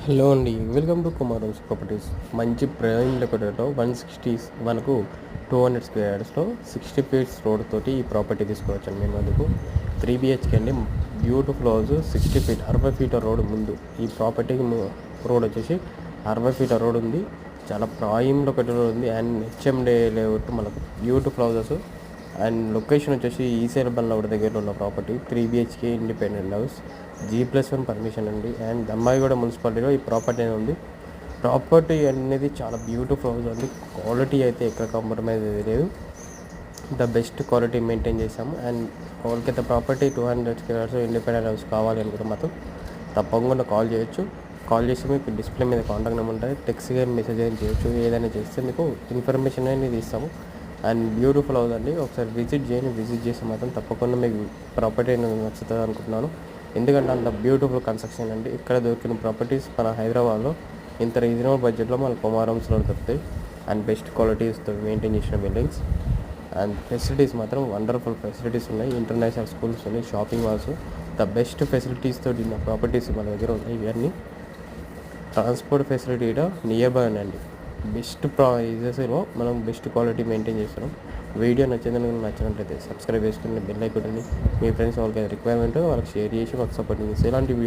Hello అండి, welcome to కుమారన్స్ properties. మంచి prime లొకేటెడ్లో 160 మనకు 200 స్క్వేర్ యార్డ్స్లో 60 ఫీట్స్ రోడ్ తోటి ఈ ప్రాపర్టీ తీసుకోవచ్చండి. మేము అందుకు 3 బిహెచ్కే అండి. Beautiful house, 60 feet 60 feet road ముందు. ఈ ప్రాపర్టీకి రోడ్ వచ్చేసి 60 ఫీట్ రోడ్ ఉంది. చాలా ప్రైమ్ లొకేటెడ్ ఉంది. అండ్ హెచ్ఎండే లేఅవుట్ మనకు బ్యూటిఫుల్ హౌసెస్. అండ్ లొకేషన్ వచ్చేసి ఈసీఎల్ బండ్లగూడ దగ్గర ఉన్న property 3 BHK independent house, G+1 permission అండి. అండ్ దమ్మాయిగూడ మున్సిపాలిటీలో ఈ ప్రాపర్టీ అనేది ఉంది. ప్రాపర్టీ అనేది చాలా బ్యూటిఫుల్ హౌస్ అండి. క్వాలిటీ అయితే ఎక్కడ కాంప్రమైజ్ అయితే లేదు. ద బెస్ట్ క్వాలిటీ మెయింటైన్ చేసాము. And Kolkata property 200 squares independent house కావాలి అనుకుంటే మాత్రం తప్పకుండా కాల్ చేయొచ్చు. కాల్ చేసి మీకు డిస్ప్లే మీద కాంటాక్ట్ నెంబర్ ఉంటుంది. టెక్స్ట్ కానీ మెసేజ్ కానీ చేయొచ్చు. ఏదైనా చేస్తే మీకు ఇన్ఫర్మేషన్ అనేది ఇస్తాము. అండ్ బ్యూటిఫుల్ హౌస్ అండి. ఒకసారి విజిట్ చేయండి. విజిట్ చేస్తే మాత్రం తప్పకుండా మీకు ప్రాపర్టీ అనేది నచ్చుతుంది అనుకుంటున్నాను. ఎందుకంటే అంత బ్యూటిఫుల్ కన్స్ట్రక్షన్ అండి. ఇక్కడ దొరికిన ప్రాపర్టీస్ మన హైదరాబాద్లో ఇంత రీజనబుల్ బడ్జెట్లో మన కుమారంస్లో దొరుకుతాయి. అండ్ బెస్ట్ క్వాలిటీస్తో మెయింటైన్ చేసిన బిల్డింగ్స్. అండ్ ఫెసిలిటీస్ మాత్రం వండర్ఫుల్ ఫెసిలిటీస్ ఉన్నాయి. ఇంటర్నేషనల్ స్కూల్స్ ఉన్నాయి, షాపింగ్ మాల్స్, ద బెస్ట్ ఫెసిలిటీస్తో ఉన్న ప్రాపర్టీస్ మన దగ్గర ఉన్నాయి. ఇవన్నీ ట్రాన్స్పోర్ట్ ఫెసిలిటీ నియర్ బై అండి. బెస్ట్ ప్రైజెస్లో మనం బెస్ట్ క్వాలిటీ మెయింటైన్ చేస్తున్నాం. వీడియో నచ్చినట్లయితే సబ్స్క్రైబ్ చేసుకుని బెల్ ఐకాన్ని మీ ఫ్రెండ్స్ వాళ్ళకి రిక్వైర్మెంట్ వాళ్ళకి షేర్ చేసి మాకు సపోర్ట్ చేసి ఇలాంటి వీడియోస్